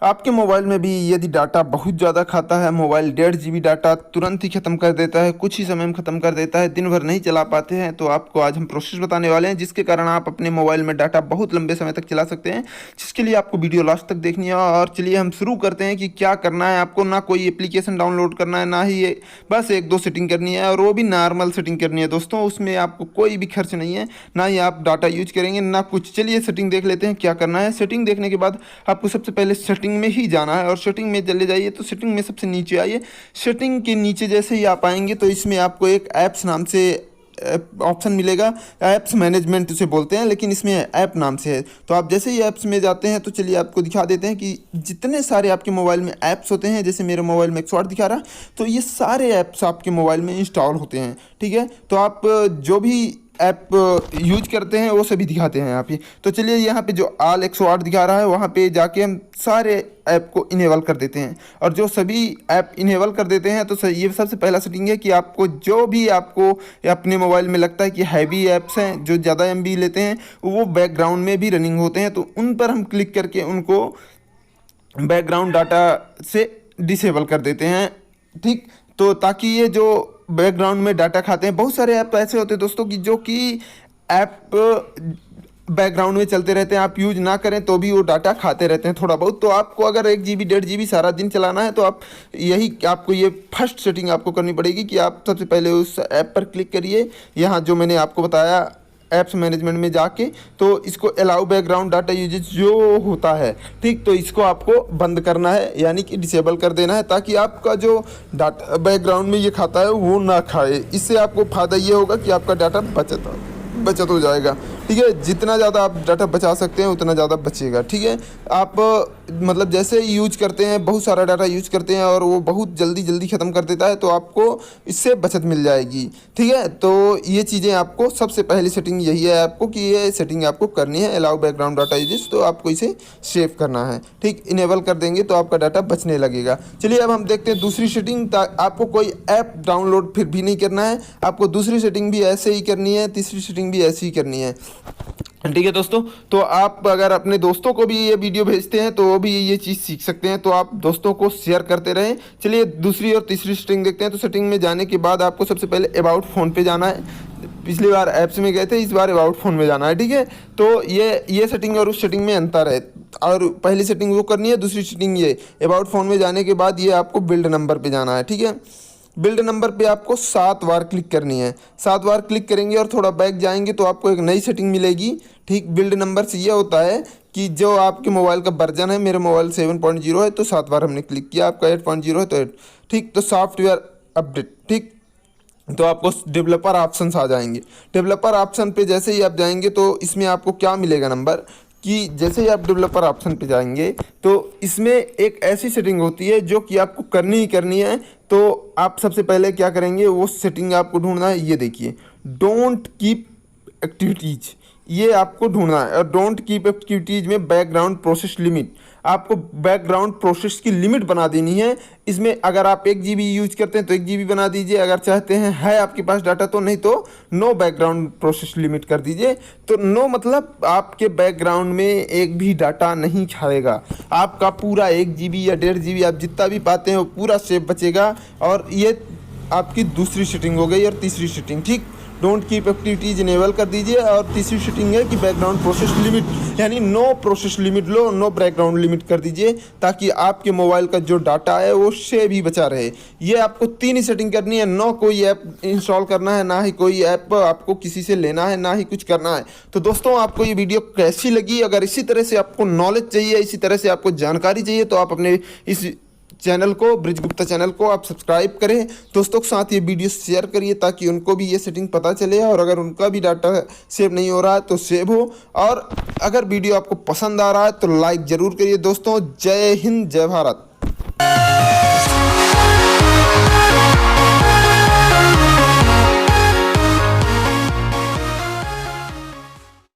आपके मोबाइल में भी यदि डाटा बहुत ज़्यादा खाता है, मोबाइल 1.5 जीबी डाटा तुरंत ही ख़त्म कर देता है, कुछ ही समय में ख़त्म कर देता है, दिन भर नहीं चला पाते हैं, तो आपको आज हम प्रोसेस बताने वाले हैं जिसके कारण आप अपने मोबाइल में डाटा बहुत लंबे समय तक चला सकते हैं, जिसके लिए आपको वीडियो लास्ट तक देखनी है। और चलिए हम शुरू करते हैं कि क्या करना है आपको। ना कोई एप्लीकेशन डाउनलोड करना है, ना ही ये बस एक दो सेटिंग करनी है, और वो भी नॉर्मल सेटिंग करनी है दोस्तों। उसमें आपको कोई भी खर्च नहीं है, ना ही आप डाटा यूज करेंगे ना कुछ। चलिए सेटिंग देख लेते हैं क्या करना है। सेटिंग देखने के बाद आपको सबसे पहले सेटिंग में ही जाना है, और सेटिंग में चले जाइए तो सेटिंग में सबसे नीचे आइए। सेटिंग के नीचे जैसे ही आप आएंगे तो इसमें आपको एक ऐप्स नाम से ऑप्शन मिलेगा। ऐप्स मैनेजमेंट उसे बोलते हैं, लेकिन इसमें ऐप नाम से है। तो आप जैसे ही ऐप्स में जाते हैं तो चलिए आपको दिखा देते हैं कि जितने सारे आपके मोबाइल में ऐप्स होते हैं, जैसे मेरे मोबाइल में 108 दिखा रहा, तो ये सारे ऐप्स आपके मोबाइल में इंस्टॉल होते हैं। ठीक है, तो आप जो भी ऐप यूज करते हैं वो सभी दिखाते हैं यहाँ पे। तो चलिए यहाँ पे जो ऑल 108 दिखा रहा है वहाँ पे जाके हम सारे ऐप को इनेबल कर देते हैं, और जो सभी ऐप इनेबल कर देते हैं तो ये सबसे पहला सेटिंग है कि आपको जो भी आपको अपने मोबाइल में लगता है कि हैवी ऐप्स हैं जो ज़्यादा MB लेते हैं, वो बैकग्राउंड में भी रनिंग होते हैं, तो उन पर हम क्लिक करके उनको बैकग्राउंड डाटा से डिसेबल कर देते हैं। ठीक, तो ताकि ये जो बैकग्राउंड में डाटा खाते हैं, बहुत सारे ऐप ऐसे होते हैं दोस्तों कि जो कि ऐप बैकग्राउंड में चलते रहते हैं, आप यूज ना करें तो भी वो डाटा खाते रहते हैं थोड़ा बहुत। तो आपको अगर 1 जीबी 1.5 जीबी सारा दिन चलाना है तो आपको ये फर्स्ट सेटिंग आपको करनी पड़ेगी कि आप सबसे पहले उस ऐप पर क्लिक करिए, यहाँ जो मैंने आपको बताया ऐप्स मैनेजमेंट में जाके, तो इसको अलाउ बैकग्राउंड डाटा यूजेज जो होता है, ठीक, तो इसको आपको बंद करना है, यानी कि डिसेबल कर देना है, ताकि आपका जो डाटा बैकग्राउंड में ये खाता है वो ना खाए। इससे आपको फ़ायदा ये होगा कि आपका डाटा बचत हो जाएगा। ठीक है, जितना ज़्यादा आप डाटा बचा सकते हैं उतना ज़्यादा बचेगा। ठीक है, आप मतलब जैसे यूज करते हैं, बहुत सारा डाटा यूज करते हैं और वो बहुत जल्दी ख़त्म कर देता है, तो आपको इससे बचत मिल जाएगी। ठीक है, तो ये चीज़ें आपको सबसे पहली सेटिंग यही है आपको कि ये सेटिंग आपको करनी है, अलाउ बैकग्राउंड डाटा यूजेस, तो आपको इसे सेव करना है। ठीक, इनेबल कर देंगे तो आपका डाटा बचने लगेगा। चलिए अब हम देखते हैं दूसरी सेटिंग। आपको कोई ऐप डाउनलोड फिर भी नहीं करना है, आपको दूसरी सेटिंग भी ऐसे ही करनी है, तीसरी सेटिंग भी ऐसी ही करनी है। ठीक है दोस्तों, तो आप अगर अपने दोस्तों को भी ये वीडियो भेजते हैं तो वो भी ये चीज़ सीख सकते हैं, तो आप दोस्तों को शेयर करते रहें। चलिए दूसरी और तीसरी सेटिंग देखते हैं। तो सेटिंग में जाने के बाद आपको सबसे पहले अबाउट फ़ोन पे जाना है। पिछली बार ऐप्स में गए थे, इस बार अबाउट फ़ोन में जाना है। ठीक है, तो ये सेटिंग और उस सेटिंग में अंतर है, और पहली सेटिंग वो करनी है, दूसरी सेटिंग ये। अबाउट फ़ोन में जाने के बाद ये आपको बिल्ड नंबर पर जाना है। ठीक है, बिल्ड नंबर पे आपको 7 बार क्लिक करनी है। 7 बार क्लिक करेंगे और थोड़ा बैक जाएंगे तो आपको एक नई सेटिंग मिलेगी। ठीक, बिल्ड नंबर से ये होता है कि जो आपके मोबाइल का वर्जन है, मेरे मोबाइल 7.0 है, तो 7 बार हमने क्लिक किया, आपका 8.0 है तो 8। ठीक, तो सॉफ्टवेयर अपडेट। ठीक, तो आपको डेवलपर ऑप्शन आ जाएंगे। डेवलपर ऑप्शन पे जैसे ही आप जाएंगे तो इसमें आपको क्या मिलेगा नंबर, कि जैसे ही आप डेवलपर ऑप्शन पे जाएंगे तो इसमें एक ऐसी सेटिंग होती है जो कि आपको करनी ही करनी है। तो आप सबसे पहले क्या करेंगे, वो सेटिंग आपको ढूंढना है। ये देखिए, डोंट कीप एक्टिविटीज़, ये आपको ढूंढना है। और डोंट कीप एक्टिविटीज़ में बैकग्राउंड प्रोसेस लिमिट, आपको बैकग्राउंड प्रोसेस की लिमिट बना देनी है। इसमें अगर आप 1 जीबी यूज करते हैं तो 1 जीबी बना दीजिए, अगर चाहते हैं है आपके पास डाटा तो, नहीं तो नो बैकग्राउंड प्रोसेस लिमिट कर दीजिए। तो नो मतलब आपके बैकग्राउंड में एक भी डाटा नहीं खाएगा, आपका पूरा 1 जीबी या 1.5 जीबी आप जितना भी पाते हैं वो पूरा सेव बचेगा। और ये आपकी दूसरी सेटिंग हो गई। और तीसरी सेटिंग, ठीक, डोंट कीप एक्टिविटीज इनेबल कर दीजिए। और तीसरी सेटिंग है कि बैकग्राउंड प्रोसेस लिमिट, यानी नो प्रोसेस लिमिट लो, नो बैकग्राउंड लिमिट कर दीजिए, ताकि आपके मोबाइल का जो डाटा है वो सेव ही बचा रहे। ये आपको 3 ही सेटिंग करनी है, ना कोई ऐप इंस्टॉल करना है, ना ही कोई ऐप आपको किसी से लेना है, ना ही कुछ करना है। तो दोस्तों आपको ये वीडियो कैसी लगी? अगर इसी तरह से आपको नॉलेज चाहिए, इसी तरह से आपको जानकारी चाहिए, तो आप अपने इस चैनल को, ब्रिज गुप्ता चैनल को आप सब्सक्राइब करें। दोस्तों के साथ ये वीडियो शेयर करिए ताकि उनको भी ये सेटिंग पता चले, और अगर उनका भी डाटा सेव नहीं हो रहा है तो सेव हो। और अगर वीडियो आपको पसंद आ रहा है तो लाइक ज़रूर करिए दोस्तों। जय हिंद, जय भारत।